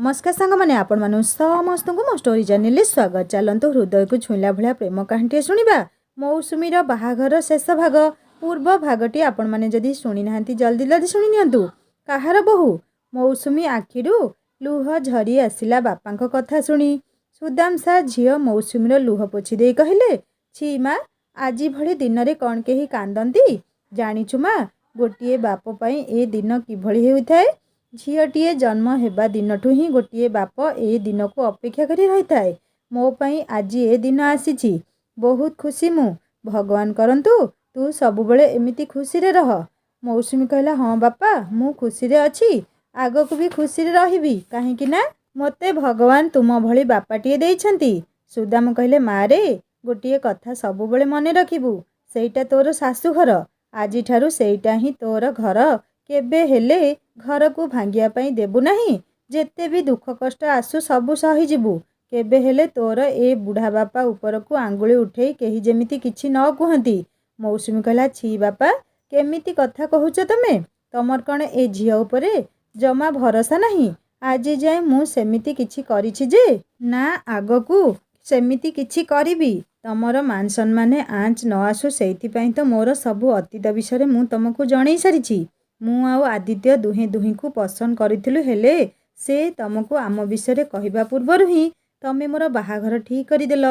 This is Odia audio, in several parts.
नमस्कार सांग मैंने आपण मानु समस्त को मो स्टोरी चैनल स्वागत। चलतु हृदय को छुईला भाया प्रेम कहानी शुणा। मौसुमीर बाहाघर शेष भाग पूर्व भागटी आपण मैंने जदि शुणी ना जल्दी जल्दी शुणी नियंतु। कहार बहु मौसुमी आखिरु लुह झरी आसिला बापा कथा शुणी। सुदाम सा झील मौसुमीर लुह पोछि दे कहले, छी माँ आज भली दिन में कौन कहीं कांदती जानिछु माँ, गोटे बाप पाई ए दिन किभली होइथाए। झीटीए जन्म हेबा दिनठू ही गोटे बाप ए दिन को अपेक्षा करी रही थाए। मो पाई आज ए दिन आसीची, बहुत खुशी मु। भगवान करंतु तू सबुबले एमिति खुशी रे रह। मौसुमी कहला, हाँ बापा मु खुशी रे अछि, आग को भी खुशी रे रहिबी, काहेकि ना मते भगवान तुम भली बापाटिए देइछंती। सुदाम कहले, माँ रे गोटे कथा सबुबले मने रखिबू, सेईटा तोर सासु घर, आजि ठारू सेईटा ही तोर घर, केबे हेले घर को भांगिया पाई देबू नहीं। जेते भी दुख कष्ट आसु सबु सही जिबू, केबे हेले तोर ए बुढ़ा बापा ऊपर को आंगुली उठेई कही जेमिति किछि न कुहंती। मौसुमी कहला, छी बापा केमिति कथा कहूच तमे, तमर कण ए झियो उपरे जमा भरोसा नहीं। आज जाए मु सेमिति किछि करिछि जे ना आगकू सेमिति किछि करिबी। तमर मान सम्माने आंच न आसु, सेइथिपाई तो मोर सबु अतीत विषय मु तुमको जणई सारिछि। मु आउ आदित्य दुहे दुही को पसंद करिथिलु, हेले से तुमको आम विषय कहवा पूर्वर ही तमे मोर बाहाघर ठीक करदेल।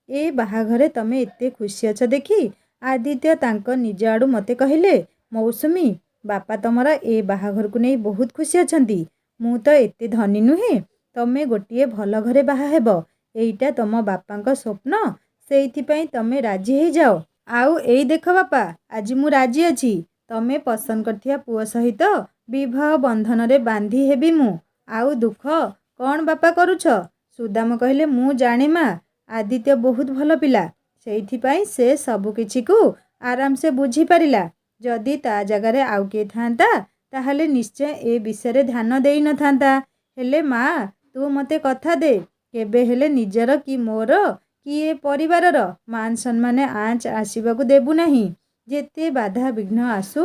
ए बाहाघरे तमे एते खुशी अछ देखी आदित्य तांको निज आड़ू मते कहले, मौसुमी बापा तमरा ए बाहाघर को नहीं बहुत खुशी अछंती। मु तो एते धनी नुहे, तमे गोटे भल घरे बाहा हेब, एईटा तम बापांको स्वप्न, सेइथिपाई तमे राजी हो जाओ। आउ एई देख बापा आज मु राजी अछि, तमे पसंद करथिया पुओ सहित विवाह बंधन रे बांधी हेबी मु। आउ दुख कौन बापा करुछ। सुदाम कहले, मु जाने माँ आदित्य बहुत भल पिला, सेइथिपाई से सबु किछि को आराम से बुझी पारिला। जदि ता जगारे आउ के थांता ताहले निश्चय ए विषय ध्यान देई न थांता। हेले माँ तू मते कथा दे, केबे हेले निजर कि मोर कि ए परिवारर मान सम्मान आंच आसीबाकू देबू नहीं। जेते बाधा विघ्न आसु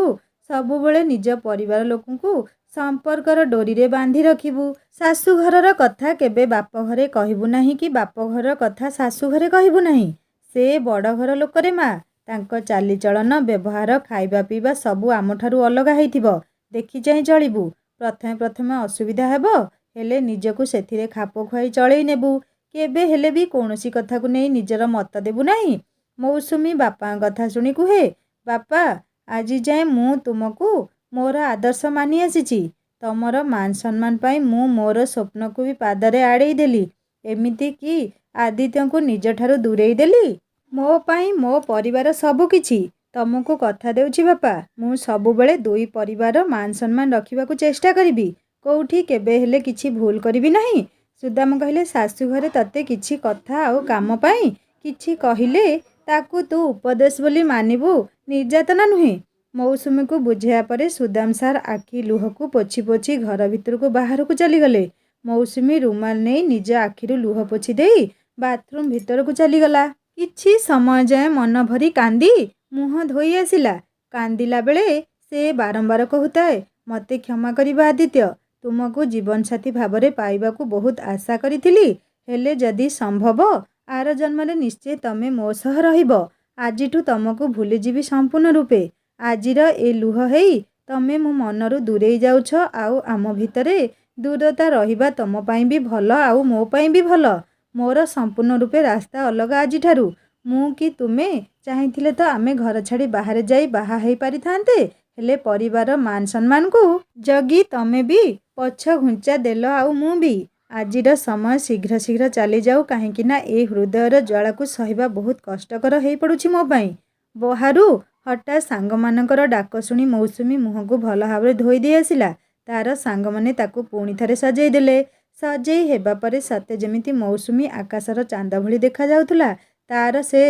सबुबले निज परिवार लोकंकु संपर्कर डोरी रे बांधी रखिबू। सासु घरर कथा केबे बाप घरे कहबू नहीं कि बाप घर कथा सासु घरे कहबू नहीं। से बड़ घर लोक रे माँ, तांको चाली चलन व्यवहार खाइबा पीबा सबु आमठारू अलगा हेइथिबो, देखि चाहि चलिबू। प्रथमे प्रथमे असुविधा हेबो, हेले निजकू सेथिरे खाप खुआई चलई नेबू। केबे हेले भी कोनोसी कथा को नहीं निजर मत देबू नहीं। मौसुमी बापा कथा शुणी कुहे, बापा आज जाए मु तुमको मोर आदर्श मानि आसीची, तमर मान सम्मान पाई मु मोर स्वप्न को भी पादरे आड़ेई देली, एमिति कि आदित्य को निज ठारू दूरेई देली। मो पाई मो परिवार सबु किछि, तमको कथा देउछि बापा मु सबुबले दुई परिवार मान सम्मान रखिबा को चेष्टा करिबी, कोउठी केबे हेले किछि भूल करिबी नहीं। सुदाम कहले, सासु घरे तते किछि कथा आउ काम पाई किछि कहिले ताकू तू उपदेश बोली मानिबू, निर्यातना नुहे। मौसुमी को बुझाया परे सुदाम सार आखि लुह को पोछि पोछि घर भितर को बाहर को चली गले। मौसुमी रुमाल नहीं निज आखिरु लुह पोछि देई बाथरूम भितर को चली गला। किछि समय जाए मन भरी कांदी मुह धोई आसिला। कांदिला बेले से बारंबार कहूताए, मते क्षमा करिबा आदित्य, तुमको जीवन साथी भावरे पाइबाकू बहुत आशा करिथिली, हेले जदि संभव आर जन्म रे निश्चय तमे मो सह रहिबो। आजिठू तुमको भूली जीवी संपूर्ण रूपे। आजिर ए लुह हेई तमे मो मनरू दूरेई जाउछ, आउ आम भितरे दूरता रहिबा तम पाई भी भल आउ मो पाई भी भल। मोर संपूर्ण रूपे रास्ता अलगा आजि ठारू। मु कि तुमे चाहिथिले तो आमे घर छाड़ी बाहर जाई बाहा हेई पारि थांते, हेले परिवार मान सम्मान को जगी तमे भी पछ घुंचा देल आउ मु भी। आजिर समय शीघ्र शीघ्र चली जाऊ, कहीं ना ए हृदयर ज्वाला को सहिबा बहुत कष्टकर हो पड़ुछि मो पाई। बहारू हठात सांग मानकर डाक शुणी मौसुमी मुह को भल भाव धोई दे आसिला। तार सांग माने ताकू पुणी थरे सजेई देले। सजेई हेबा परे सते जेमिति मौसुमी आकाशर चांद भली देखा जाउथुला। तार से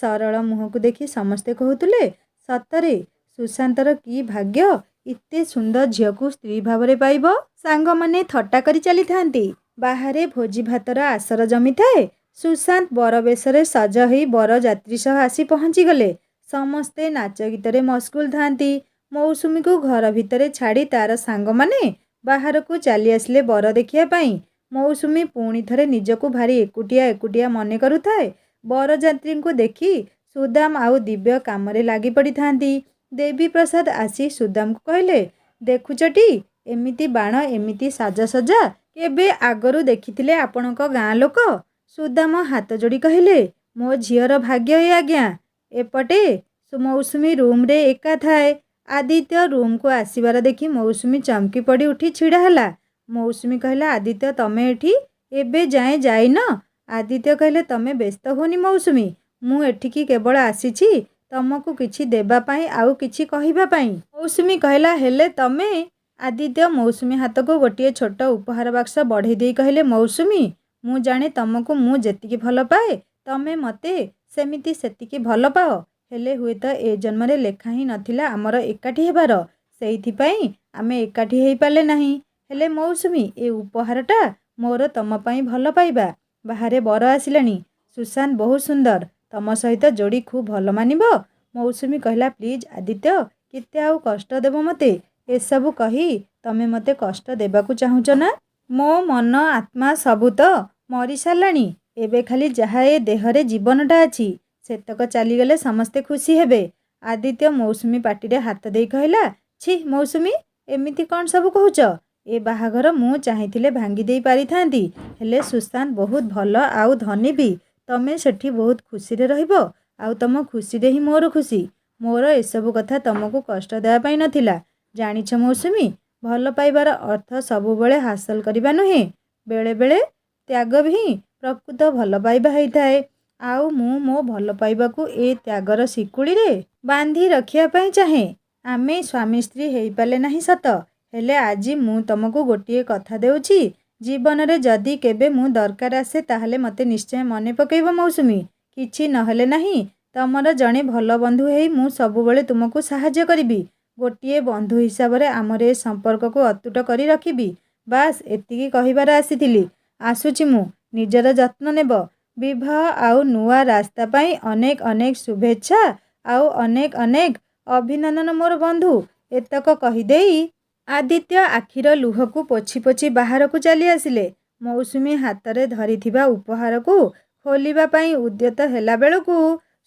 सरल मुह को देखि समस्ते कहूतुले, सतरे सुशांतर की भाग्य, इते सुंदर झियो को स्त्री भावरे पाइबो। सांग माने थट्टा करी चली थांती। बाहरे भोजी भातर आसर जमी थाए। सुशांत बर बेशरे सज होई बर यात्री सह आसी पहुँची गले। समस्ते नाच गीतरे मशगुल थांती। मौसुमी को घर भितरे छाड़ी तार सांग माने बाहर को चली आसले बर देखिया पाई। ମୌସୁମୀ ପୁଣି ଥରେ ନିଜକୁ ଭାରି ଏକୁଟିଆ ଏକୁଟିଆ ମନେ କରୁଥାଏ। ବରଯାତ୍ରୀଙ୍କୁ ଦେଖି ସୁଦାମ ଆଉ ଦିବ୍ୟ କାମରେ ଲାଗି ପଡ଼ିଥାନ୍ତି। ଦେବୀପ୍ରସାଦ ଆସି ସୁଦାମକୁ କହିଲେ, ଦେଖୁଛଟି ଏମିତି ବାଣ ଏମିତି ସାଜସଜ୍ଜା କେବେ ଆଗରୁ ଦେଖିଥିଲେ ଆପଣଙ୍କ ଗାଁ ଲୋକ? ସୁଦାମ ହାତ ଯୋଡ଼ି କହିଲେ, ମୋ ଝିଅର ଭାଗ୍ୟ ଏ ଆଜ୍ଞା। ଏପଟେ ମୌସୁମୀ ରୁମ୍ରେ ଏକା ଥାଏ। ଆଦିତ୍ୟ ରୁମ୍କୁ ଆସିବାର ଦେଖି ମୌସୁମୀ ଚମକି ପଡ଼ି ଉଠି ଛିଡ଼ା ହେଲା। ମୌସୁମୀ କହିଲା, ଆଦିତ୍ୟ ତମେ ଏଠି ଏବେ ଯାଏଁ ଯାଇନ? ଆଦିତ୍ୟ କହିଲେ, ତମେ ବ୍ୟସ୍ତ ହୁଅନି ମୌସୁମୀ, ମୁଁ ଏଠିକି କେବଳ ଆସିଛି ତମକୁ କିଛି ଦେବା ପାଇଁ ଆଉ କିଛି କହିବା ପାଇଁ। ମୌସୁମୀ କହିଲା, ହେଲେ ତମେ? ଆଦିତ୍ୟ ମୌସୁମୀ ହାତକୁ ଗୋଟିଏ ଛୋଟ ଉପହାର ବାକ୍ସ ବଢ଼େଇ ଦେଇ କହିଲେ, ମୌସୁମୀ, ମୁଁ ଜାଣେ ତମକୁ ମୁଁ ଯେତିକି ଭଲ ପାଏ ତମେ ମୋତେ ସେମିତି ସେତିକି ଭଲ ପାଅ। ହେଲେ ହୁଏତ ଏ ଜନ୍ମରେ ଲେଖା ହିଁ ନଥିଲା ଆମର ଏକାଠି ହେବାର। ସେଇଥିପାଇଁ ଆମେ ଏକାଠି ହେଇପାରିଲେ ନାହିଁ। ହେଲେ ମୌସୁମୀ, ଏ ଉପହାରଟା ମୋର ତମ ପାଇଁ ଭଲ ପାଇବା। ବାହାରେ ବର ଆସିଲାଣି। ସୁଶାନ୍ତ ବହୁତ ସୁନ୍ଦର। ତମ ସହିତ ଯୋଡ଼ି ଖୁବ୍ ଭଲ ମାନିବ। ମୌସୁମୀ କହିଲା, ପ୍ଲିଜ୍ ଆଦିତ୍ୟ, କେତେ ଆଉ କଷ୍ଟ ଦେବ ମୋତେ? ଏସବୁ କହି ତମେ ମୋତେ କଷ୍ଟ ଦେବାକୁ ଚାହୁଁଛ ନା? ମୋ ମନ ଆତ୍ମା ସବୁ ତ ମରିସାରିଲାଣି। ଏବେ ଖାଲି ଯାହା ଏ ଦେହରେ ଜୀବନଟା ଅଛି ସେତକ ଚାଲିଗଲେ ସମସ୍ତେ ଖୁସି ହେବେ। ଆଦିତ୍ୟ ମୌସୁମୀ ପାଟିରେ ହାତ ଦେଇ କହିଲା, ଛି ମୌସୁମୀ, ଏମିତି କ'ଣ ସବୁ କହୁଛ? ଏ ବାହାଘର ମୁଁ ଚାହିଁଥିଲେ ଭାଙ୍ଗି ଦେଇ ପାରିଥାନ୍ତି। ହେଲେ ସୁଶାନ୍ତ ବହୁତ ଭଲ ଆଉ ଧନୀ ବି। ତମେ ସେଠି ବହୁତ ଖୁସିରେ ରହିବ ଆଉ ତମ ଖୁସିରେ ହିଁ ମୋର ଖୁସି। ମୋର ଏସବୁ କଥା ତମକୁ କଷ୍ଟ ଦେବା ପାଇଁ ନଥିଲା। ଜାଣିଛ ମୌସୁମୀ, ଭଲ ପାଇବାର ଅର୍ଥ ସବୁବେଳେ ହାସଲ କରିବା ନୁହେଁ। ବେଳେବେଳେ ତ୍ୟାଗ ହିଁ ପ୍ରକୃତ ଭଲ ପାଇବା ହେଇଥାଏ। ଆଉ ମୁଁ ମୋ ଭଲ ପାଇବାକୁ ଏ ତ୍ୟାଗର ଶିକୁଳିରେ ବାନ୍ଧି ରଖିବା ପାଇଁ ଚାହେଁ। ଆମେ ସ୍ୱାମୀ ସ୍ତ୍ରୀ ହେଇପାରିଲେ ନାହିଁ ସତ, ହେଲେ ଆଜି ମୁଁ ତମକୁ ଗୋଟିଏ କଥା ଦେଉଛି, ଜୀବନରେ ଯଦି କେବେ ମୁଁ ଦରକାର ଆସେ ତାହେଲେ ମୋତେ ନିଶ୍ଚୟ ମନେ ପକେଇବ ମୌସୁମୀ। କିଛି ନହେଲେ ନାହିଁ, ତମର ଜଣେ ଭଲ ବନ୍ଧୁ ହେଇ ମୁଁ ସବୁବେଳେ ତୁମକୁ ସାହାଯ୍ୟ କରିବି। ଗୋଟିଏ ବନ୍ଧୁ ହିସାବରେ ଆମର ଏ ସମ୍ପର୍କକୁ ଅତୁଟ କରି ରଖିବି। ବାସ୍ ଏତିକି କହିବାର ଆସିଥିଲି। ଆସୁଛି ମୁଁ। ନିଜର ଯତ୍ନ ନେବ। ବିବାହ ଆଉ ନୂଆ ରାସ୍ତା ପାଇଁ ଅନେକ ଅନେକ ଶୁଭେଚ୍ଛା ଆଉ ଅନେକ ଅନେକ ଅଭିନନ୍ଦନ ମୋର ବନ୍ଧୁ। ଏତକ କହିଦେଇ ଆଦିତ୍ୟ ଆଖିର ଲୁହକୁ ପୋଛି ପୋଛି ବାହାରକୁ ଚାଲି ଆସିଲେ। ମୌସୁମୀ ହାତରେ ଧରିଥିବା ଉପହାରକୁ ଖୋଲିବା ପାଇଁ ଉଦ୍ୟତ ହେଲା ବେଳକୁ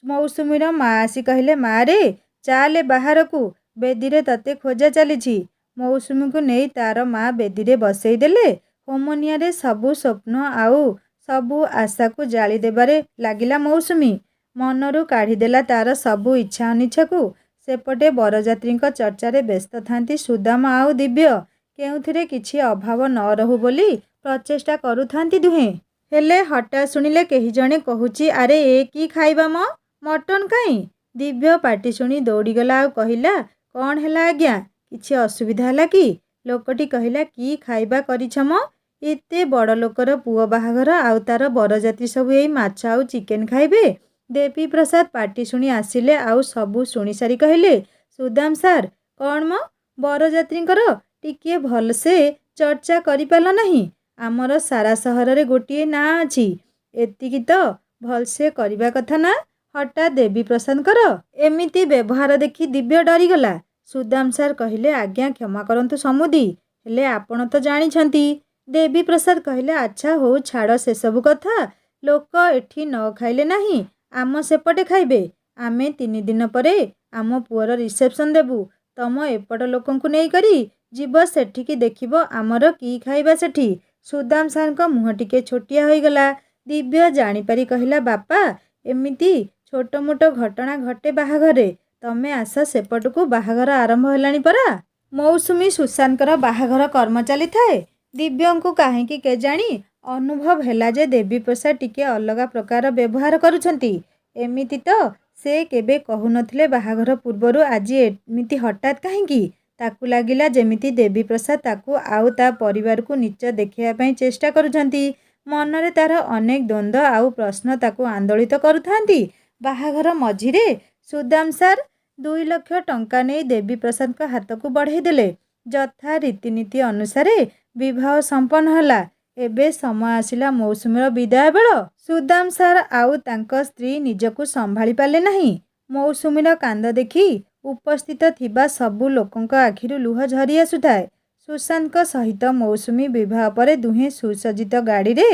ମୌସୁମୀର ମା ଆସି କହିଲେ, ମା ରେ, ଚାଲେ ବାହାରକୁ, ବେଦୀରେ ତତେ ଖୋଜା ଚାଲିଛି। ମୌସୁମୀକୁ ନେଇ ତାର ମା ବେଦୀରେ ବସେଇ ଦେଲେ। ହୋମନିଆଁରେ ସବୁ ସ୍ୱପ୍ନ ଆଉ ସବୁ ଆଶାକୁ ଜାଳି ଦେବାରେ ଲାଗିଲା ମୌସୁମୀ। ମନରୁ କାଢ଼ିଦେଲା ତାର ସବୁ ଇଚ୍ଛା ଅନିଚ୍ଛାକୁ। ସେପଟେ ବରଯାତ୍ରୀଙ୍କ ଚର୍ଚ୍ଚାରେ ବ୍ୟସ୍ତ ଥାନ୍ତି ସୁଦାମ ଆଉ ଦିବ୍ୟ। କେଉଁଥିରେ କିଛି ଅଭାବ ନ ରହୁ ବୋଲି ପ୍ରଚେଷ୍ଟା କରୁଥାନ୍ତି ଦୁହେଁ। ହେଲେ ହଠାତ୍ ଶୁଣିଲେ କେହି ଜଣେ କହୁଛି, ଆରେ ଏ କି ଖାଇବା ମ? ମଟନ୍ କାଇଁ? ଦିବ୍ୟ ପାଟି ଶୁଣି ଦୌଡ଼ିଗଲା ଆଉ କହିଲା, କ'ଣ ହେଲା ଆଜ୍ଞା? କିଛି ଅସୁବିଧା ହେଲା କି? ଲୋକଟି କହିଲା, କି ଖାଇବା କରିଛ ମ? ଏତେ ବଡ଼ ଲୋକର ପୁଅ ବାହାଘର ଆଉ ତାର ବରଯାତ୍ରୀ ସବୁ ଏଇ ମାଛ ଆଉ ଚିକେନ୍ ଖାଇବେ? ଦେବୀପ୍ରସାଦ ପାଟି ଶୁଣି ଆସିଲେ ଆଉ ସବୁ ଶୁଣିସାରି କହିଲେ, ସୁଦାମ ସାର୍, କ'ଣ ମ ବରଯାତ୍ରୀଙ୍କର ଟିକିଏ ଭଲସେ ଚର୍ଚ୍ଚା କରିପାରିଲ ନାହିଁ? ଆମର ସାରା ସହରରେ ଗୋଟିଏ ନାଁ ଅଛି। ଏତିକି ତ ଭଲସେ କରିବା କଥା ନା? ହଠାତ୍ ଦେବୀପ୍ରସାଦଙ୍କର ଏମିତି ବ୍ୟବହାର ଦେଖି ଦିବ୍ୟ ଡରିଗଲା। ସୁଦାମ ସାର୍ କହିଲେ, ଆଜ୍ଞା କ୍ଷମା କରନ୍ତୁ ସମୁଦି, ହେଲେ ଆପଣ ତ ଜାଣିଛନ୍ତି। ଦେବୀପ୍ରସାଦ କହିଲେ, ଆଚ୍ଛା ହଉ ଛାଡ଼ ସେସବୁ କଥା। ଲୋକ ଏଠି ନ ଖାଇଲେ ନାହିଁ, ଆମ ସେପଟେ ଖାଇବେ। ଆମେ 3 ଦିନ ପରେ ଆମ ପୁଅର ରିସେପ୍ସନ୍ ଦେବୁ। ତମ ଏପଟ ଲୋକଙ୍କୁ ନେଇକରି ଯିବ ସେଠିକି, ଦେଖିବ ଆମର କି ଖାଇବା ସେଠି। ସୁଦାମ ସାର୍ଙ୍କ ମୁହଁ ଟିକେ ଛୋଟିଆ ହୋଇଗଲା। ଦିବ୍ୟ ଜାଣିପାରି କହିଲା, ବାପା, ଏମିତି ଛୋଟମୋଟ ଘଟଣା ଘଟେ ବାହାଘରେ। ତମେ ଆସ ସେପଟକୁ, ବାହାଘର ଆରମ୍ଭ ହେଲାଣି ପରା। ମୌସୁମୀ ସୁଶାନ୍ତଙ୍କର ବାହାଘର କର୍ମ ଚାଲିଥାଏ। ଦିବ୍ୟଙ୍କୁ କାହିଁକି କେଜାଣି ଅନୁଭବ ହେଲା ଯେ ଦେବୀପ୍ରସାଦ ଟିକେ ଅଲଗା ପ୍ରକାର ବ୍ୟବହାର କରୁଛନ୍ତି। ଏମିତି ତ ସେ କେବେ କହୁନଥିଲେ ବାହାଘର ପୂର୍ବରୁ, ଆଜି ଏମିତି ହଠାତ୍ କାହିଁକି? ତାକୁ ଲାଗିଲା ଯେମିତି ଦେବୀପ୍ରସାଦ ତାକୁ ଆଉ ତା ପରିବାରକୁ ନୀଚ ଦେଖାଇବା ପାଇଁ ଚେଷ୍ଟା କରୁଛନ୍ତି। ମନରେ ତାର ଅନେକ ଦ୍ୱନ୍ଦ୍ୱ ଆଉ ପ୍ରଶ୍ନ ତାକୁ ଆନ୍ଦୋଳିତ କରୁଥାନ୍ତି। ବାହାଘର ମଝିରେ ସୁଦାମ ସାର୍ 2 ଲକ୍ଷ ଟଙ୍କା ନେଇ ଦେବୀପ୍ରସାଦଙ୍କ ହାତକୁ ବଢ଼େଇ ଦେଲେ। ଯଥା ରୀତିନୀତି ଅନୁସାରେ ବିବାହ ସମ୍ପନ୍ନ ହେଲା। ଏବେ ସମୟ ଆସିଲା ମୌସୁମୀର ବିଦାୟ ବେଳ। ସୁଦାମ ସାର୍ ଆଉ ତାଙ୍କ ସ୍ତ୍ରୀ ନିଜକୁ ସମ୍ଭାଳି ପାରିଲେ ନାହିଁ। ମୌସୁମୀର କାନ୍ଦ ଦେଖି ଉପସ୍ଥିତ ଥିବା ସବୁ ଲୋକଙ୍କ ଆଖିରୁ ଲୁହ ଝରି ଆସୁଥାଏ। ସୁଶାନ୍ତଙ୍କ ସହିତ ମୌସୁମୀ ବିବାହ ପରେ ଦୁହେଁ ସୁସଜ୍ଜିତ ଗାଡ଼ିରେ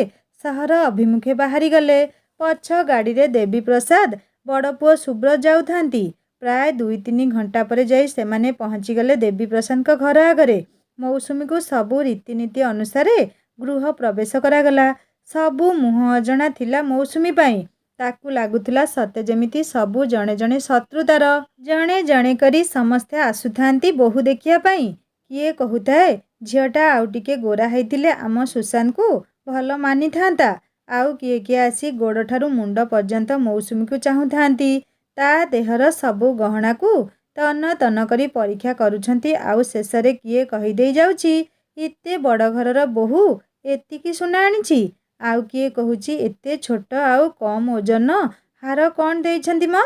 ସହର ଅଭିମୁଖେ ବାହାରିଗଲେ। ପଛ ଗାଡ଼ିରେ ଦେବୀପ୍ରସାଦ, ବଡ଼ ପୁଅ ସୁବ୍ରତ ଯାଉଥାନ୍ତି। ପ୍ରାୟ 2-3 ଘଣ୍ଟା ପରେ ଯାଇ ସେମାନେ ପହଞ୍ଚିଗଲେ ଦେବୀପ୍ରସାଦଙ୍କ ଘର ଆଗରେ। ମୌସୁମୀକୁ ସବୁ ରୀତିନୀତି ଅନୁସାରେ ଗୃହ ପ୍ରବେଶ କରାଗଲା। ସବୁ ମୁହଁ ଅଜଣା ଥିଲା ମୌସୁମୀ ପାଇଁ। ତାକୁ ଲାଗୁଥିଲା ସତେ ଯେମିତି ସବୁ ଜଣେ ଜଣେ ଶତ୍ରୁ ତାର। ଜଣେ ଜଣେ କରି ସମସ୍ତେ ଆସୁଥାନ୍ତି ବୋହୂ ଦେଖିବା ପାଇଁ। କିଏ କହୁଥାଏ, ଝିଅଟା ଆଉ ଟିକେ ଗୋରା ହେଇଥିଲେ ଆମ ସୁଶାନ୍ତକୁ ଭଲ ମାନିଥାନ୍ତା। ଆଉ କିଏ କିଏ ଆସି ଗୋଡ଼ଠାରୁ ମୁଣ୍ଡ ପର୍ଯ୍ୟନ୍ତ ମୌସୁମୀକୁ ଚାହୁଁଥାନ୍ତି। ତା ଦେହର ସବୁ ଗହଣାକୁ ତନ୍ନ ତନ୍ନ କରି ପରୀକ୍ଷା କରୁଛନ୍ତି। ଆଉ ଶେଷରେ କିଏ କହିଦେଇ ଯାଉଛି, ଏତେ ବଡ଼ ଘରର ବୋହୂ ଏତିକି ସୁନା ଆଣିଛି। ଆଉ କିଏ କହୁଛି, ଏତେ ଛୋଟ ଆଉ କମ୍ ଓଜନ ହାର କ'ଣ ଦେଇଛନ୍ତି ମ?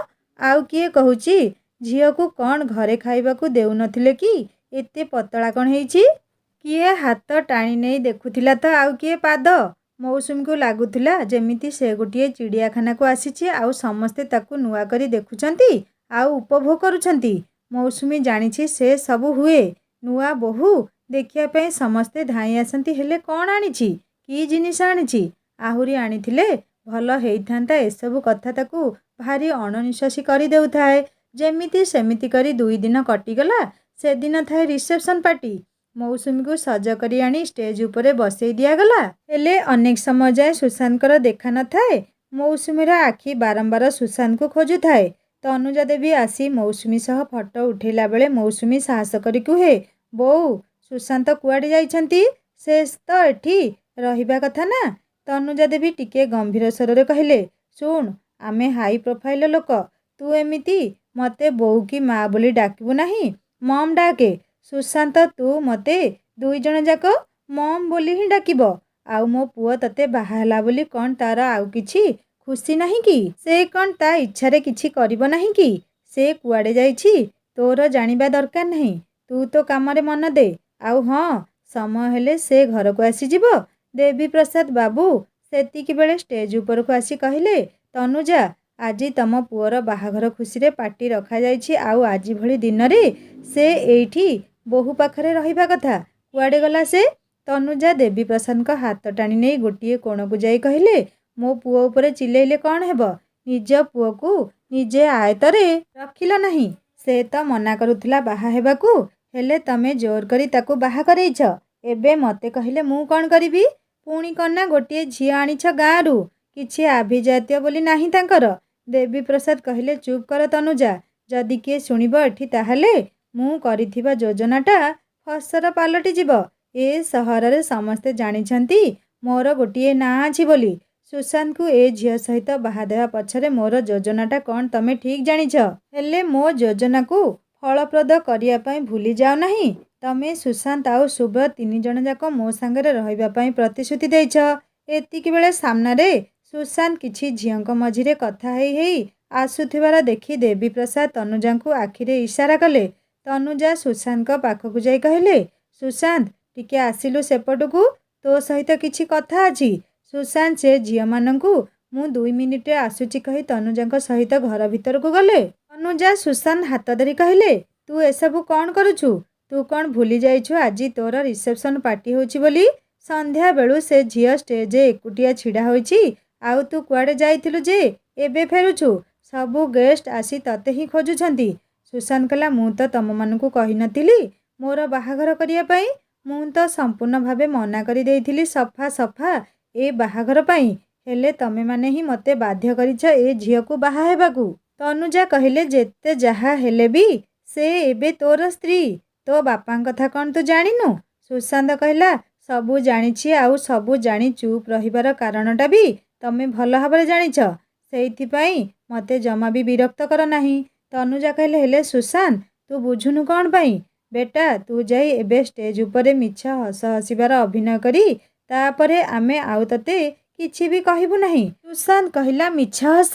ଆଉ କିଏ କହୁଛି, ଝିଅକୁ କ'ଣ ଘରେ ଖାଇବାକୁ ଦେଉନଥିଲେ କି? ଏତେ ପତଳା କ'ଣ ହେଇଛି? କିଏ ହାତ ଟାଣି ନେଇ ଦେଖୁଥିଲା ତ ଆଉ କିଏ ପାଦ। ମୌସୁମୀକୁ ଲାଗୁଥିଲା ଯେମିତି ସେ ଗୋଟିଏ ଚିଡ଼ିଆଖାନାକୁ ଆସିଛି ଆଉ ସମସ୍ତେ ତାକୁ ନୂଆ କରି ଦେଖୁଛନ୍ତି ଆଉ ଉପଭୋଗ କରୁଛନ୍ତି। ମୌସୁମୀ ଜାଣିଛି ସେ ସବୁ ହୁଏ। ନୂଆ ବୋହୂ ଦେଖିବା ପାଇଁ ସମସ୍ତେ ଧାଇଁ ଆସନ୍ତି। ହେଲେ କ'ଣ ଆଣିଛି? କି ଜିନିଷ ଆଣିଛି? ଆହୁରି ଆଣିଥିଲେ ଭଲ ହେଇଥାନ୍ତା। ଏସବୁ କଥା ତାକୁ ଭାରି ଅଣନିଶ୍ୱାସୀ କରି ଦେଉଥାଏ। ଯେମିତି ସେମିତି କରି 2 ଦିନ କଟିଗଲା। ସେଦିନ ଥାଏ ରିସେପ୍ସନ୍ ପାର୍ଟି। ମୌସୁମୀକୁ ସଜ କରି ଆଣି ଷ୍ଟେଜ୍ ଉପରେ ବସେଇ ଦିଆଗଲା। ହେଲେ ଅନେକ ସମୟ ଯାଏ ସୁଶାନ୍ତଙ୍କର ଦେଖା ନଥାଏ। ମୌସୁମୀର ଆଖି ବାରମ୍ବାର ସୁଶାନ୍ତକୁ ଖୋଜୁଥାଏ। ତନୁଜା ଦେବୀ ଆସି ମୌସୁମୀ ସହ ଫଟୋ ଉଠେଇଲା ବେଳେ ମୌସୁମୀ ସାହସ କରି କୁହେ, ବୋଉ, ସୁଶାନ୍ତ କୁଆଡ଼େ ଯାଇଛନ୍ତି? ସେ ତ ଏଠି ରହିବା କଥା ନା। ତନୁଜା ଦେବୀ ଟିକେ ଗମ୍ଭୀର ସ୍ୱରରେ କହିଲେ, ଶୁଣ, ଆମେ ହାଇ ପ୍ରୋଫାଇଲ୍ ଲୋକ। ତୁ ଏମିତି ମୋତେ ବୋଉ କି ମା ବୋଲି ଡାକିବୁ ନାହିଁ। ମମ୍ ଡାକେ। ସୁଶାନ୍ତ, ତୁ ମୋତେ 2 ଜଣ ଯାକ ମମ୍ ବୋଲି ହିଁ ଡାକିବ। ଆଉ ମୋ ପୁଅ ତତେ ବାହା ହେଲା ବୋଲି କ'ଣ ତାର ଆଉ କିଛି ଖୁସି ନାହିଁ କି? ସେ କ'ଣ ତା ଇଚ୍ଛାରେ କିଛି କରିବ ନାହିଁ କି? ସେ କୁଆଡ଼େ ଯାଇଛି ତୋର ଜାଣିବା ଦରକାର ନାହିଁ। ତୁ ତୋ କାମରେ ମନ ଦେ। ଆଉ ହଁ, ସମୟ ହେଲେ ସେ ଘରକୁ ଆସିଯିବ। ଦେବୀପ୍ରସାଦ ବାବୁ ସେତିକିବେଳେ ଷ୍ଟେଜ୍ ଉପରକୁ ଆସି କହିଲେ, ତନୁଜା, ଆଜି ତମ ପୁଅର ବାହାଘର ଖୁସିରେ ପାର୍ଟି ରଖାଯାଇଛି। ଆଉ ଆଜି ଭଳି ଦିନରେ ସେ ଏଇଠି ବୋହୂ ପାଖରେ ରହିବା କଥା। କୁଆଡ଼େ ଗଲା ସେ? ତନୁଜା ଦେବୀପ୍ରସାଦଙ୍କ ହାତ ଟାଣି ନେଇ ଗୋଟିଏ କୋଣକୁ ଯାଇ କହିଲେ, ମୋ ପୁଅ ଉପରେ ଚିଲେଇଲେ କ'ଣ ହେବ? ନିଜ ପୁଅକୁ ନିଜେ ଆୟତ୍ତରେ ରଖିଲ ନାହିଁ। ସେ ତ ମନା କରୁଥିଲା ବାହା ହେବାକୁ। ହେଲେ ତମେ ଜୋର କରି ତାକୁ ବାହା କରେଇଛ। ଏବେ ମୋତେ କହିଲେ ମୁଁ କ'ଣ କରିବି? ପୁଣି କ'ଣ ନା ଗୋଟିଏ ଝିଅ ଆଣିଛ ଗାଁରୁ। କିଛି ଆଭିଜାତ୍ୟ ବୋଲି ନାହିଁ ତାଙ୍କର। ଦେବୀପ୍ରସାଦ କହିଲେ, ଚୁପ୍ କର ତନୁଜା। ଯଦି କିଏ ଶୁଣିବ ଏଠି ତାହେଲେ ମୁଁ କରିଥିବା ଯୋଜନାଟା ଫସର ପାଲଟିଯିବ। ଏ ସହରରେ ସମସ୍ତେ ଜାଣିଛନ୍ତି ମୋର ଗୋଟିଏ ନାଁ ଅଛି ବୋଲି। ସୁଶାନ୍ତକୁ ଏ ଝିଅ ସହିତ ବାହା ଦେବା ପଛରେ ମୋର ଯୋଜନାଟା କ'ଣ ତମେ ଠିକ୍ ଜାଣିଛ। ହେଲେ ମୋ ଯୋଜନାକୁ ଫଳପ୍ରଦ କରିବା ପାଇଁ ଭୁଲି ଯାଅ ନାହିଁ। ତମେ ସୁଶାନ୍ତ ଆଉ ସୁବ୍ରତ 3 ଜଣ ଯାକ ମୋ ସାଙ୍ଗରେ ରହିବା ପାଇଁ ପ୍ରତିଶ୍ରୁତି ଦେଇଛ। ଏତିକିବେଳେ ସାମ୍ନାରେ ସୁଶାନ୍ତ କିଛି ଝିଅଙ୍କ ମଝିରେ କଥା ହେଇ ହେଇ ଆସୁଥିବାର ଦେଖି ଦେବୀପ୍ରସାଦ ତନୁଜାଙ୍କୁ ଆଖିରେ ଇସାରା କଲେ। ତନୁଜା ସୁଶାନ୍ତଙ୍କ ପାଖକୁ ଯାଇ କହିଲେ, ସୁଶାନ୍ତ, ଟିକେ ଆସିଲୁ ସେପଟକୁ। ତୋ ସହିତ କିଛି କଥା ଅଛି। ସୁଶାନ୍ତ ସେ ଝିଅମାନଙ୍କୁ ମୁଁ 2 ମିନିଟ୍ରେ ଆସୁଛି କହି ତନୁଜାଙ୍କ ସହିତ ଘର ଭିତରକୁ ଗଲେ। ତନୁଜା ସୁଶାନ୍ତ ହାତ ଧରି କହିଲେ, ତୁ ଏସବୁ କ'ଣ କରୁଛୁ? ତୁ କ'ଣ ଭୁଲି ଯାଇଛୁ ଆଜି ତୋର ରିସେପ୍ସନ୍ ପାର୍ଟି ହେଉଛି ବୋଲି? ସନ୍ଧ୍ୟା ବେଳୁ ସେ ଝିଅ ଷ୍ଟେଜ୍ରେ ଏକୁଟିଆ ଛିଡ଼ା ହୋଇଛି। ଆଉ ତୁ କୁଆଡ଼େ ଯାଇଥିଲୁ ଯେ ଏବେ ଫେରୁଛୁ? ସବୁ ଗେଷ୍ଟ ଆସି ତତେ ହିଁ ଖୋଜୁଛନ୍ତି। ସୁଶାନ୍ତ କହିଲା, ମୁଁ ତ ତମମାନଙ୍କୁ କହିନଥିଲି ମୋର ବାହାଘର କରିବା ପାଇଁ। ମୁଁ ତ ସମ୍ପୂର୍ଣ୍ଣ ଭାବେ ମନା କରି ଦେଇଥିଲି ସଫା ସଫା ଏ ବାହାଘର ପାଇଁ। ହେଲେ ତମେମାନେ ହିଁ ମୋତେ ବାଧ୍ୟ କରିଛ ଏ ଝିଅକୁ ବାହା ହେବାକୁ। ତନୁଜା କହିଲେ, ଯେତେ ଯାହା ହେଲେ ବି ସେ ଏବେ ତୋର ସ୍ତ୍ରୀ। ତୋ ବାପାଙ୍କ କଥା କ'ଣ ତୁ ଜାଣିନୁ? ସୁଶାନ୍ତ କହିଲା, ସବୁ ଜାଣିଛି। ଆଉ ସବୁ ଜାଣି ଚୁପ୍ ରହିବାର କାରଣଟା ବି ତମେ ଭଲ ଭାବରେ ଜାଣିଛ। ସେଇଥିପାଇଁ ମୋତେ ଜମା ବି ବିରକ୍ତ କର ନାହିଁ। ତନୁଜା କହିଲେ, ହେଲେ ସୁଶାନ୍ତ, ତୁ ବୁଝୁନୁ କ'ଣ ପାଇଁ? ବେଟା, ତୁ ଯାଇ ଏବେ ଷ୍ଟେଜ୍ ଉପରେ ମିଛ ହସ ହସିବାର ଅଭିନୟ କରି ତାପରେ ଆମେ ଆଉ ତତେ କିଛି ବି କହିବୁ ନାହିଁ। ସୁଶାନ୍ତ କହିଲା, ମିଛ ହସ?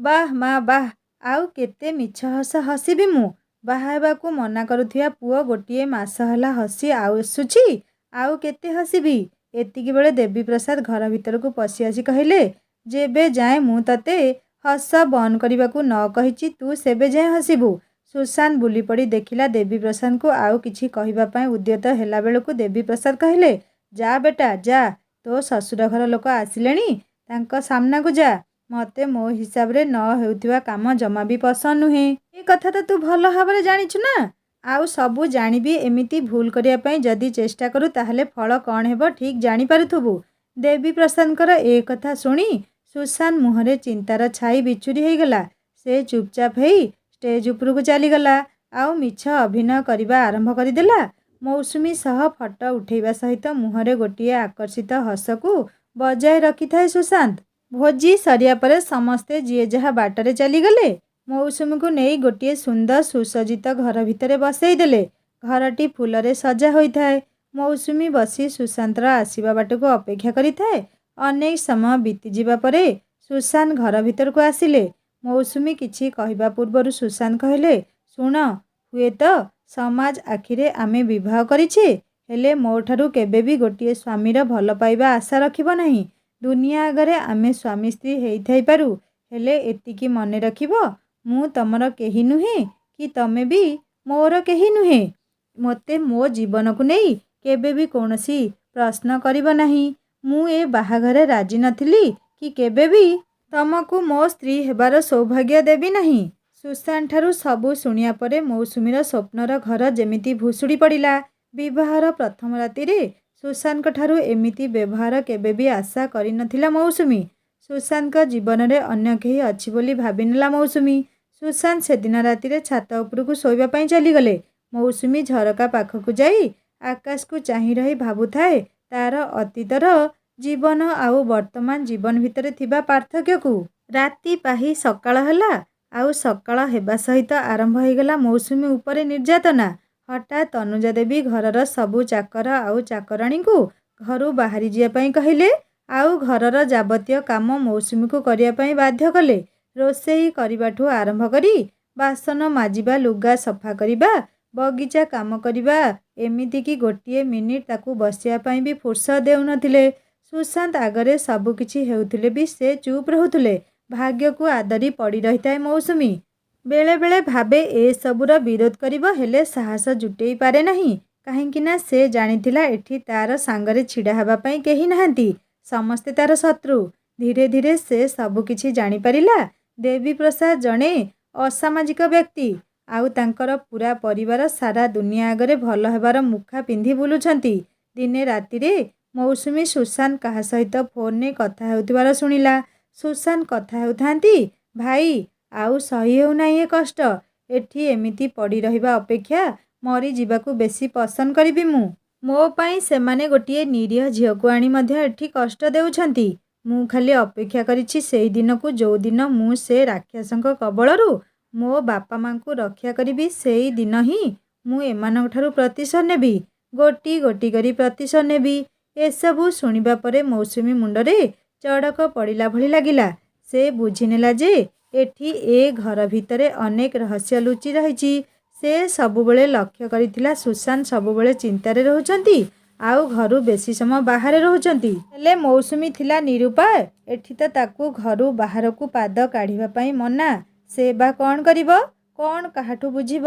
ବାଃ ମା ବାଃ। ଆଉ କେତେ ମିଛ ହସ ହସିବି ମୁଁ? ବାହା ହେବାକୁ ମନା କରୁଥିବା ପୁଅ ଗୋଟିଏ ମାସ ହେଲା ହସି ଆସୁଛି। ଆଉ କେତେ ହସିବି? ଏତିକିବେଳେ ଦେବୀପ୍ରସାଦ ଘର ଭିତରକୁ ପଶି ଆସି କହିଲେ, ଯେବେ ଯାଏଁ ମୁଁ ତତେ ହସ ବନ୍ଦ କରିବାକୁ ନ କହିଛି ତୁ ସେବେ ଯାଏଁ ହସିବୁ। ସୁଶାନ୍ତ ବୁଲି ପଡ଼ି ଦେଖିଲା ଦେବୀପ୍ରସାଦଙ୍କୁ। ଆଉ କିଛି କହିବା ପାଇଁ ଉଦ୍ୟତ ହେଲା ବେଳକୁ ଦେବୀପ୍ରସାଦ କହିଲେ, ଯା ବେଟା ଯା, ତୋ ଶ୍ୱଶୁର ଘର ଲୋକ ଆସିଲେଣି, ତାଙ୍କ ସାମ୍ନାକୁ ଯା। ମୋତେ ମୋ ହିସାବରେ ନ ହେଉଥିବା କାମ ଜମା ବି ପସନ୍ଦ ନୁହେଁ। ଏ କଥା ତ ତୁ ଭଲ ଭାବରେ ଜାଣିଛୁ ନା। ଆଉ ସବୁ ଜାଣିବି ଏମିତି ଭୁଲ କରିବା ପାଇଁ ଯଦି ଚେଷ୍ଟା କରୁ ତାହେଲେ ଫଳ କ'ଣ ହେବ ଠିକ୍ ଜାଣିପାରୁଥିବୁ। ଦେବୀପ୍ରସାଦଙ୍କର ଏ କଥା ଶୁଣି ସୁଶାନ୍ତ ମୁହଁରେ ଚିନ୍ତାର ଛାଇ ବିଛୁରି ହୋଇଗଲା। ସେ ଚୁପଚାପ ହେଇ ଷ୍ଟେଜ୍ ଉପରକୁ ଚାଲିଗଲା। ଆଉ ମିଛ ଅଭିନୟ କରିବା ଆରମ୍ଭ କରିଦେଲା। ମୌସୁମୀ ସହ ଫଟୋ ଉଠେଇବା ସହିତ ମୁହଁରେ ଗୋଟିଏ ଆକର୍ଷିତ ହସକୁ ବଜାୟ ରଖିଥାଏ ସୁଶାନ୍ତ। ଭୋଜି ସରିବା ପରେ ସମସ୍ତେ ଯିଏ ଯାହା ବାଟରେ ଚାଲିଗଲେ। ମୌସୁମୀକୁ ନେଇ ଗୋଟିଏ ସୁନ୍ଦର ସୁସଜ୍ଜିତ ଘର ଭିତରେ ବସେଇ ଦେଲେ। ଘରଟି ଫୁଲରେ ସଜା ହୋଇଥାଏ। ମୌସୁମୀ ବସି ସୁଶାନ୍ତର ଆସିବା ବାଟକୁ ଅପେକ୍ଷା କରିଥାଏ। ଅନେକ ସମୟ ବିତିଯିବା ପରେ ସୁଶାନ୍ତ ଘର ଭିତରକୁ ଆସିଲେ। ମୌସୁମୀ କିଛି କହିବା ପୂର୍ବରୁ ସୁଶାନ୍ତ କହିଲେ, ଶୁଣ, ହୁଏତ ସମାଜ ଆଖିରେ ଆମେ ବିବାହ କରିଛେ, ହେଲେ ମୋଠାରୁ କେବେ ବି ଗୋଟିଏ ସ୍ୱାମୀର ଭଲ ପାଇବା ଆଶା ରଖିବ ନାହିଁ। ଦୁନିଆ ଆଗରେ ଆମେ ସ୍ୱାମୀ ସ୍ତ୍ରୀ ହେଇଥାଇପାରୁ, ହେଲେ ଏତିକି ମନେ ରଖିବ, ମୁଁ ତମର କେହି ନୁହେଁ କି ତମେ ବି ମୋର କେହି ନୁହେଁ। ମୋତେ ମୋ ଜୀବନକୁ ନେଇ କେବେ ବି କୌଣସି ପ୍ରଶ୍ନ କରିବ ନାହିଁ। ମୁଁ ଏ ବାହାଘରେ ରାଜି ନଥିଲି କି କେବେ ବି ତମକୁ ମୋ ସ୍ତ୍ରୀ ହେବାର ସୌଭାଗ୍ୟ ଦେବି ନାହିଁ। ସୁଶାନ୍ତଠାରୁ ସବୁ ଶୁଣିବା ପରେ ମୌସୁମୀର ସ୍ୱପ୍ନର ଘର ଯେମିତି ଭୁଷୁଡ଼ି ପଡ଼ିଲା। ବିବାହର ପ୍ରଥମ ରାତିରେ ସୁଶାନ୍ତଙ୍କଠାରୁ ଏମିତି ବ୍ୟବହାର କେବେ ବି ଆଶା କରିନଥିଲା ମୌସୁମୀ। ସୁଶାନ୍ତଙ୍କ ଜୀବନରେ ଅନ୍ୟ କେହି ଅଛି ବୋଲି ଭାବିନେଲା ମୌସୁମୀ। ସୁଶାନ୍ତ ସେଦିନ ରାତିରେ ଛାତ ଉପରକୁ ଶୋଇବା ପାଇଁ ଚାଲିଗଲେ। ମୌସୁମୀ ଝରକା ପାଖକୁ ଯାଇ ଆକାଶକୁ ଚାହିଁ ରହି ଭାବୁଥାଏ ତାର ଅତୀତର ଜୀବନ ଆଉ ବର୍ତ୍ତମାନ ଜୀବନ ଭିତରେ ଥିବା ପାର୍ଥକ୍ୟକୁ। ରାତି ପାହି ସକାଳ ହେଲା। ଆଉ ସକାଳ ହେବା ସହିତ ଆରମ୍ଭ ହୋଇଗଲା ମୌସୁମୀ ଉପରେ ନିର୍ଯାତନା। ହଠାତ୍ ତନୁଜା ଦେବୀ ଘରର ସବୁ ଚାକର ଆଉ ଚାକରାଣୀଙ୍କୁ ଘରୁ ବାହାରି ଯିବା ପାଇଁ କହିଲେ। ଆଉ ଘରର ଯାବତୀୟ କାମ ମୌସୁମୀକୁ କରିବା ପାଇଁ ବାଧ୍ୟ କଲେ। ରୋଷେଇ କରିବାଠୁ ଆରମ୍ଭ କରି ବାସନ ମାଜିବା, ଲୁଗା ସଫା କରିବା, ବଗିଚା କାମ କରିବା, ଏମିତିକି ଗୋଟିଏ ମିନିଟ୍ ତାକୁ ବସିବା ପାଇଁ ବି ଫୁର୍ସତ ଦେଉନଥିଲେ। ସୁଶାନ୍ତ ଆଗରେ ସବୁକିଛି ହେଉଥିଲେ ବି ସେ ଚୁପ୍ ରହୁଥିଲେ। ଭାଗ୍ୟକୁ ଆଦରି ପଡ଼ି ରହିଥାଏ ମୌସୁମୀ। ବେଳେବେଳେ ଭାବେ ଏସବୁର ବିରୋଧ କରିବ, ହେଲେ ସାହସ ଜୁଟେଇ ପାରେ ନାହିଁ। କାହିଁକିନା ସେ ଜାଣିଥିଲା ଏଠି ତାର ସାଙ୍ଗରେ ଛିଡ଼ା ହେବା ପାଇଁ କେହି ନାହାନ୍ତି। ସମସ୍ତେ ତାର ଶତ୍ରୁ। ଧୀରେ ଧୀରେ ସେ ସବୁକିଛି ଜାଣିପାରିଲା। ଦେବୀପ୍ରସାଦ ଜଣେ ଅସାମାଜିକ ବ୍ୟକ୍ତି। ଆଉ ତାଙ୍କର ପୂରା ପରିବାର ସାରା ଦୁନିଆ ଆଗରେ ଭଲ ହେବାର ମୁଖା ପିନ୍ଧି ବୁଲୁଛନ୍ତି। ଦିନେ ରାତିରେ ମୌସୁମୀ ସୁଶାନ୍ତ କାହା ସହିତ ଫୋନରେ କଥା ହେଉଥିବାର ଶୁଣିଲା। ସୁଶାନ୍ତ କଥା ହେଉଥାନ୍ତି, ଭାଇ, ଆଉ ସହି ହେଉନାହିଁ ଏ କଷ୍ଟ। ଏଠି ଏମିତି ପଡ଼ି ରହିବା ଅପେକ୍ଷା ମରିଯିବାକୁ ବେଶୀ ପସନ୍ଦ କରିବି ମୁଁ। ମୋ ପାଇଁ ସେମାନେ ଗୋଟିଏ ନିରୀହ ଝିଅକୁ ଆଣି ମଧ୍ୟ ଏଠି କଷ୍ଟ ଦେଉଛନ୍ତି। ମୁଁ ଖାଲି ଅପେକ୍ଷା କରିଛି ସେଇ ଦିନକୁ ଯେଉଁଦିନ ମୁଁ ସେ ରାକ୍ଷସଙ୍କ କବଳରୁ ମୋ ବାପା ମାଙ୍କୁ ରକ୍ଷା କରିବି। ସେଇ ଦିନ ହିଁ ମୁଁ ଏମାନଙ୍କଠାରୁ ପ୍ରତିଶୋଧ ନେବି। ଗୋଟି ଗୋଟି କରି ପ୍ରତିଶୋଧ ନେବି। ଏସବୁ ଶୁଣିବା ପରେ ମୌସୁମୀ ମୁଣ୍ଡରେ ଚଡ଼କ ପଡ଼ିଲା ଭଳି ଲାଗିଲା। ସେ ବୁଝିନେଲା ଯେ ଏଠି ଏ ଘର ଭିତରେ ଅନେକ ରହସ୍ୟ ଲୁଚି ରହିଛି। ସେ ସବୁବେଳେ ଲକ୍ଷ୍ୟ କରିଥିଲା ସୁଶାନ୍ତ ସବୁବେଳେ ଚିନ୍ତାରେ ରହୁଛନ୍ତି ଆଉ ଘରୁ ବେଶୀ ସମୟ ବାହାରେ ରହୁଛନ୍ତି। ହେଲେ ମୌସୁମୀ ଥିଲା ନିରୁପାୟ। ଏଠି ତ ତାକୁ ଘରୁ ବାହାରକୁ ପାଦ କାଢ଼ିବା ପାଇଁ ମନା। ସେ ବା କ'ଣ କରିବ? କ'ଣ କାହାଠୁ ବୁଝିବ?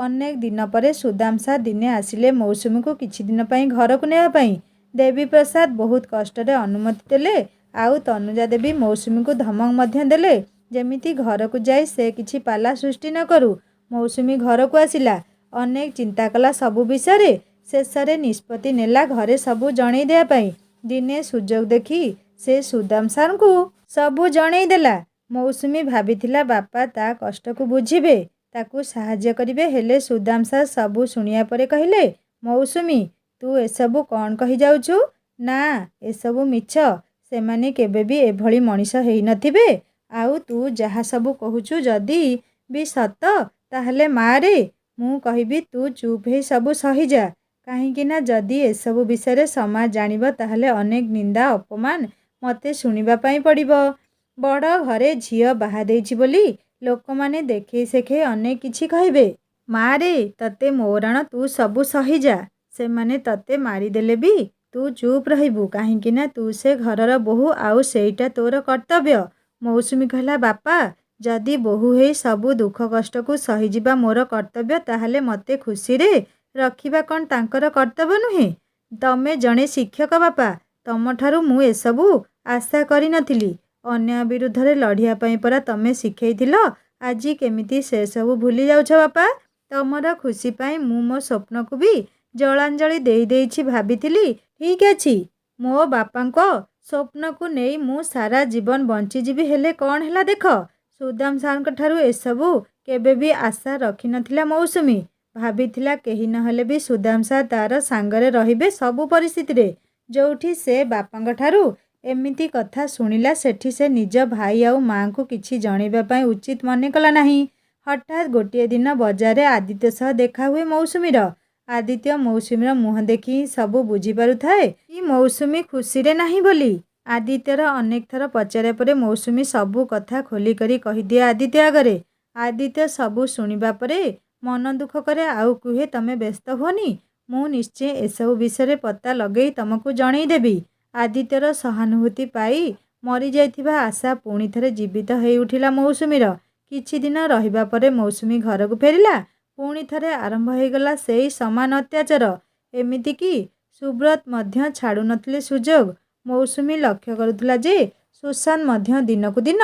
ଅନେକ ଦିନ ପରେ ସୁଦାମ ଦିନେ ଆସିଲେ ମୌସୁମୀକୁ କିଛି ଦିନ ପାଇଁ ଘରକୁ ନେବା ପାଇଁ। ଦେବୀପ୍ରସାଦ ବହୁତ କଷ୍ଟରେ ଅନୁମତି ଦେଲେ। ଆଉ ତନୁଜା ଦେବୀ ମୌସୁମୀକୁ ଧମକ ମଧ୍ୟ ଦେଲେ ଯେମିତି ଘରକୁ ଯାଇ ସେ କିଛି ପାଲା ସୃଷ୍ଟି ନ କରୁ। ମୌସୁମୀ ଘରକୁ ଆସିଲା। ଅନେକ ଚିନ୍ତା କଲା ସବୁ ବିଷୟରେ। ଶେଷରେ ନିଷ୍ପତ୍ତି ନେଲା ଘରେ ସବୁ ଜଣେଇ ଦେବା ପାଇଁ। ଦିନେ ସୁଯୋଗ ଦେଖି ସେ ସୁଦାମ ସାର୍ଙ୍କୁ ସବୁ ଜଣେଇ ଦେଲା। ମୌସୁମୀ ଭାବିଥିଲା ବାପା ତା କଷ୍ଟକୁ ବୁଝିବେ, ତାକୁ ସାହାଯ୍ୟ କରିବେ, ହେଲେ ସୁଦାମ ସାର୍ ସବୁ ଶୁଣିବା ପରେ କହିଲେ, ମୌସୁମୀ, ତୁ ଏସବୁ କ'ଣ କହିଯାଉଛୁ? ନା, ଏସବୁ ମିଛ। ସେମାନେ କେବେ ବି ଏଭଳି ମଣିଷ ହେଇନଥିବେ। ଆଉ ତୁ ଯାହା ସବୁ କହୁଛୁ ଯଦି ବି ସତ, ତାହେଲେ ମାରେ, ମୁଁ କହିବି ତୁ ଚୁପ୍ ହେଇ ସବୁ ସହିଯା। କାହିଁକିନା ଯଦି ଏସବୁ ବିଷୟରେ ସମାଜ ଜାଣିବ ତାହେଲେ ଅନେକ ନିନ୍ଦା ଅପମାନ ମୋତେ ଶୁଣିବା ପାଇଁ ପଡ଼ିବ। ବଡ଼ ଘରେ ଝିଅ ବାହା ଦେଇଛି ବୋଲି ଲୋକମାନେ ଦେଖେଇ ସେଖେଇ ଅନେକ କିଛି କହିବେ। ମାରେ, ତତେ ମୌରାଣ, ତୁ ସବୁ ସହିଯା। ସେମାନେ ତତେ ମାରିଦେଲେ ବି ତୁ ଚୁପ୍ ରହିବୁ, କାହିଁକିନା ତୁ ସେ ଘରର ବୋହୂ ଆଉ ସେଇଟା ତୋର କର୍ତ୍ତବ୍ୟ। ମୌସୁମୀ କହିଲା, ବାପା, जदि बोहू होई सबु दुख कष्ट को सहीजिबा मोर कर्तव्य ताहले मते खुशीरे रखिबा कौन तांकर कर्तव्य नुहे। तमे जणे शिक्षक बापा, तमठारु मु एसबु आशा करि नथिली। अन्याय विरुद्धरे लढ़िया पई परा तमे शिखैथिल। आजी केमिति से सबु भूली जाउछ बापा। तमर खुशी पाई मु मो स्वप्न को भी जलांजलि देई देइछि भाबिथिली। ठीक अछि, मो बापांको स्वप्न को नहीं मु सारा जीवन बंची जीवी हेले कौन हैला देख। सुदाम सारंक ठारू एसबु केबे भी आशा रखि नथिला मौसुमी। भाबिथिला केही नहले भी सुदाम सार तार सांगरे रहिबे सबु परिस्थिति रे। जोठी से बापांक ठारू एमिति कथा सुनिला सेठी से निज भाई आउ मां को किछि जणैबा पई उचित मने कला नाही। हठात गोटे दिन बजार रे आदित्य सह देखा हुए मौसुमीर। आदित्य मौसुमीर मुह देखि सबु बुझी पारुथाए कि मौसुमी खुशी रे नाही बोली। आदित्यर अनेक थर पचारे परे मौसुमी सबु कथा खोली करी कहि दिए आदित्य आगरे। आदित्य सबु सुनिबा परे मन दुख करे आउ कुहे तमे व्यस्त होनी, मु निश्चय एसबु विषय पता लगई तमको जणई देबी। आदित्यर सहानुभूति पाई मरी जाइथिबा आशा पुणी थरे जीवित होई उठिला मौसुमीर। किछि दिन रहिबा परे मौसुमी घर को फेरिला। पुणी थरे आरंभ हो गला सेई समान अत्याचार। एमिति कि सुब्रत मध्य छाड़ू नथिले सुजोग। मौसुमी लक्ष्य करुथला जे सुशांत मध्य दिन को दिन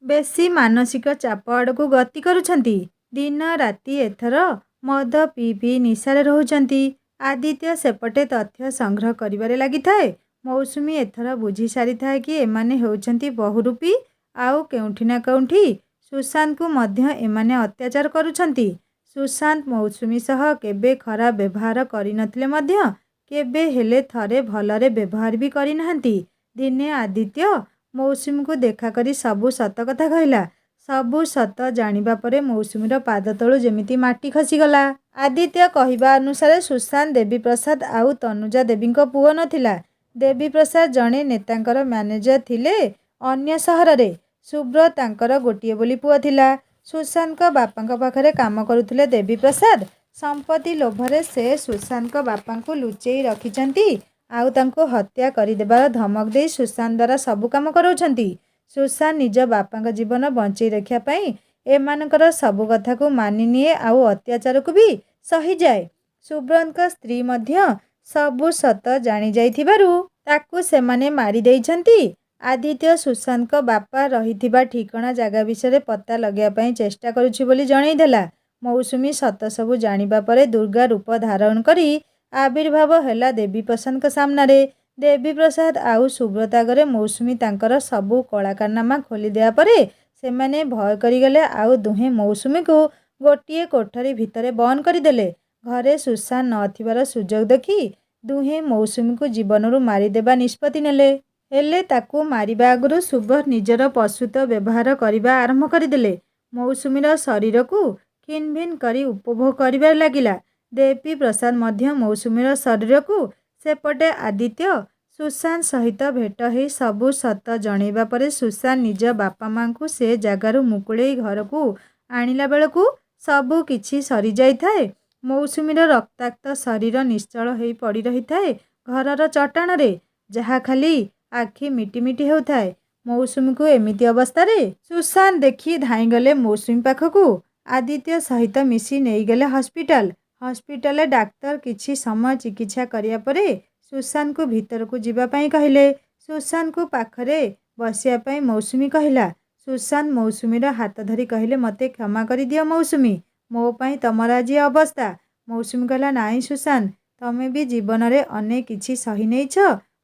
बेसी मानसिक चाप आड़कू गति करुछंती। दिन राति एथर मद पी पी निशारे रहुछंती। आदित्य सेपटे तथ्य संग्रह करिबारे लागिथाए। मौसुमी एथर बुझी सारी थाए कि एमाने हेउछंती बहुरूपी आउ केउठी ना केउठी सुशांत को मध्य एमाने अत्याचार करुछंती। सुशांत मौसुमी सह केबे खराब व्यवहार करि नथिले मध्य केबे हेले थरे भलरे व्यवहार भी करि नाहंती। दिने आदित्य मौसुमी को देखा करी सबु सत कथा कहला। सबु सत जानिबा परे मौसुमीर पाद तळु जेमिति माटी खसीगला। आदित्य कहिबा अनुसार सुशांत देवी प्रसाद आउ तनुजा देवींको पुओ नथिला। देवी प्रसाद जणे नेतांकर मैनेजर थिले अन्य सहर रे। सुब्रत तांकर गोटिए बोली पुओ थिला। सुशांत बापांक पाखरे काम करुथिले देवी प्रसाद। संपत्ति लोभरे से सुशांत बापांको लुचेई रखिचंती आउ तांको हत्या करिदेबार धमक दे सुशांत द्वारा सबु काम कराउछंती। सुशांत निज बापांक जीवन बंचई रखिया पई एमानकर सबु कथा को मानि निए आउ अत्याचार को भी सही जाए। सुब्रत स्त्री मध्य सबु सत जानी जाइथिबारु ताकू सेमाने मारी देइछंती। आदित्य सुशांत बापा रहिथिबा ठिकाना जागा विषय पता लगे पई चेष्टा करुछि बोली जणई देला। मौसुमी सत सबु जानिबा परे दुर्गा रूप धारण करी आविर्भाव हैला देवी प्रसाद के सामने रे। देवी प्रसाद आउ सुब्रत आगरे मौसुमी तांकर सबु कलाकारनामा खोली देया परे सेमाने भय करी गले आउ दुहे मौसुमी को गोटिए कोठरी भितरे बंद करी देले। घरे सुशांत नथिबार सुजोग देखी दुहे मौसुमी को जीवनरु मारी देबा निष्पत्ति नेले। हेले ताकू मारिबा आगरु सुब्रत निजर पशुत व्यवहार करिबा आरंभ करिदेले। मौसुमीर शरीर को खिन भिन करी उपभोग करिबार लागिला। देवी प्रसाद मध्य मौसुमीर शरीर को सेपटे आदित्य सुशांत सहित भेट हो सबु सत जणैबा परे सुशांत निज बापा मां को से जगार मुकुड़े घर को आणिला बेलकू सबु किछि सरी जाई थाए। मौसुमीर रक्ताक्त शरीर निश्चल होई पड़ी रही थाए घरर चट्टाण रे, जहा खाली आखि मिटिमिटी हेउथाए। मौसुमी को एमिति अवस्था रे सुशांत देखी धाई गले मौसुमी पाखकू। आदित्य सहित मिसी नहीं गले हॉस्पिटल। हॉस्पिटल डाक्तर किछि समय चिकित्सा करिया परे सुशांत को भीतर को जीवा पई कहिले। सुशांत को पाखरे बसिया पई मौसुमी कहिला। सुशांत मौसुमीर हाथ धरी कहिले मते क्षमा करि दियो मौसुमी, मो पई तमर आज अवस्था। मौसुमी कहला नाई सुशांत, तमे भी जीवन रे अनेक किछि सही नेइछ।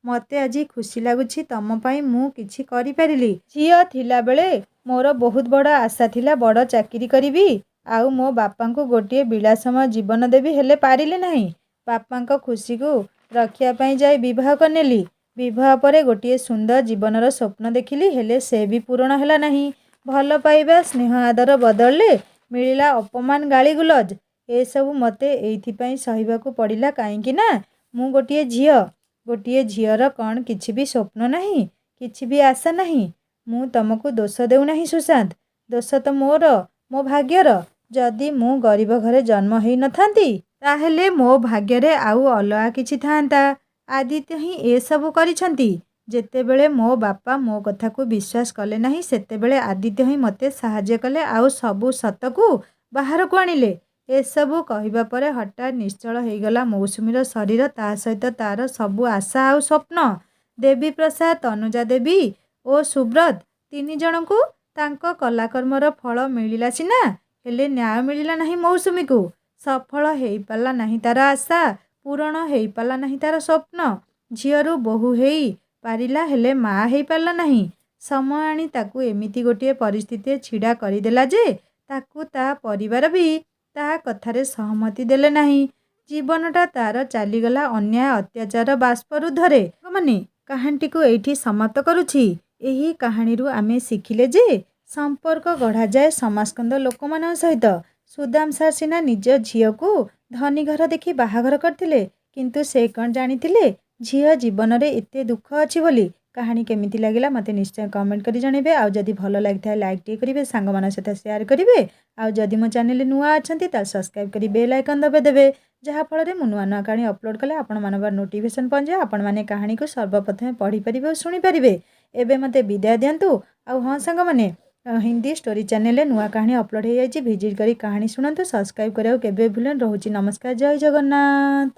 मते आज खुशी लागुछि तम पई मु किछि करि परिली। झियो थिला बेले मोर बहुत बड़ आशा थिला बड़ चाकरी करिवि आउ मो बापांको गोटिए विलासमय जीवन देवी हेले पारिले नाही। बापांको खुशी को रखिया पई जाई विवाह करनेली। विवाह परे गोटिए सुंदर जीवनर स्वप्न देखिली हेले से भी पूरण हैला नाही। भल पाइबा स्नेह आदर बदलले मिलिला अपमान गाली गुलज। ए सबु मते एइथि पई सहिबाकू पड़िला काईकि ना मु गोटिए झियो। गोटिए झियर कौन किछि भी स्वप्न नाही, किछि भी आशा नाही। मु तमको दोष देउ नाही सुशांत, दोष तो मोर मो भाग्यर। जदि मु गरीब घरे जन्म हेई न थांती ताहेले मो भाग्य रे आउ अलगा किछि थांता। आदित्य ही ए सबु करिछंती। ଯେତେବେଳେ ମୋ ବାପା ମୋ କଥାକୁ ବିଶ୍ୱାସ କଲେ ନାହିଁ ସେତେବେଳେ ଆଦିତ୍ୟ ହିଁ ମୋତେ ସାହାଯ୍ୟ କଲେ ଆଉ ସବୁ ସତକୁ ବାହାରକୁ ଆଣିଲେ। ଏସବୁ କହିବା ପରେ ହଠାତ୍ ନିଶ୍ଚଳ ହେଇଗଲା ମୌସୁମୀର ଶରୀର, ତା ସହିତ ତାର ସବୁ ଆଶା ଆଉ ସ୍ୱପ୍ନ। ଦେବୀପ୍ରସାଦ, ତନୁଜା ଦେବୀ ଓ ସୁବ୍ରତ ତିନି ଜଣଙ୍କୁ ତାଙ୍କ କଲାକର୍ମର ଫଳ ମିଳିଲା ସିନା, ହେଲେ ନ୍ୟାୟ ମିଳିଲା ନାହିଁ ମୌସୁମୀକୁ। ସଫଳ ହେଇପାରିଲା ନାହିଁ ତାର ଆଶା, ପୂରଣ ହେଇପାରିଲା ନାହିଁ ତାର ସ୍ୱପ୍ନ। ଝିଅରୁ ବୋହୂ ହେଇ ପାରିଲା ହେଲେ ମା' ହେଇପାରିଲା ନାହିଁ। ସମୟ ଆଣି ତାକୁ ଏମିତି ଗୋଟିଏ ପରିସ୍ଥିତିରେ ଛିଡ଼ା କରିଦେଲା ଯେ ତାକୁ ତା ପରିବାର ବି ତା କଥାରେ ସହମତି ଦେଲେ ନାହିଁ। ଜୀବନଟା ତାର ଚାଲିଗଲା ଅନ୍ୟାୟ ଅତ୍ୟାଚାର ବାଷ୍ପରୁଦ୍ଧରେ। ମାନେ କାହାଣୀଟିକୁ ଏଇଠି ସମାପ୍ତ କରୁଛି। ଏହି କାହାଣୀରୁ ଆମେ ଶିଖିଲେ ଯେ ସମ୍ପର୍କ ଗଢ଼ାଯାଏ ସମାସ୍କନ୍ଦ ଲୋକମାନଙ୍କ ସହିତ। ସୁଦାମ ସାର୍ ସିନା ନିଜ ଝିଅକୁ ଧନୀ ଘର ଦେଖି ବାହାଘର କରିଥିଲେ, କିନ୍ତୁ ସେ କ'ଣ ଜାଣିଥିଲେ ଝିଅ ଜୀବନରେ ଏତେ ଦୁଃଖ ଅଛି ବୋଲି। କାହାଣୀ କେମିତି ଲାଗିଲା ମୋତେ ନିଶ୍ଚୟ କମେଣ୍ଟ କରି ଜଣାଇବେ। ଆଉ ଯଦି ଭଲ ଲାଗିଥାଏ ଲାଇକ୍ ଟିକେ କରିବେ, ସାଙ୍ଗମାନଙ୍କ ସହିତ ସେୟାର କରିବେ। ଆଉ ଯଦି ମୋ ଚ୍ୟାନେଲରେ ନୂଆ ଅଛନ୍ତି ତାହେଲେ ସବସ୍କ୍ରାଇବ୍ କରି ବେଲ୍ ଆଇକନ୍ ଦବାଇଦେବେ, ଯାହାଫଳରେ ମୁଁ ନୂଆ ନୂଆ କାହାଣୀ ଅପଲୋଡ଼ କଲେ ଆପଣମାନଙ୍କର ନୋଟିଫିକେସନ୍ ପହଞ୍ଚିବ। ଆପଣମାନେ କାହାଣୀକୁ ସର୍ବପ୍ରଥମେ ପଢ଼ିପାରିବେ ଓ ଶୁଣିପାରିବେ। ଏବେ ମୋତେ ବିଦାୟ ଦିଅନ୍ତୁ। ଆଉ ହଁ ସାଙ୍ଗମାନେ, ହିନ୍ଦୀ ଷ୍ଟୋରି ଚ୍ୟାନେଲରେ ନୂଆ କାହାଣୀ ଅପଲୋଡ଼ ହେଇଯାଇଛି, ଭିଜିଟ୍ କରି କାହାଣୀ ଶୁଣନ୍ତୁ। ସବସ୍କ୍ରାଇବ୍ କରିବାକୁ କେବେ ଭୁଲେନି। ରହୁଛି ନମସ୍କାର, ଜୟ ଜଗନ୍ନାଥ।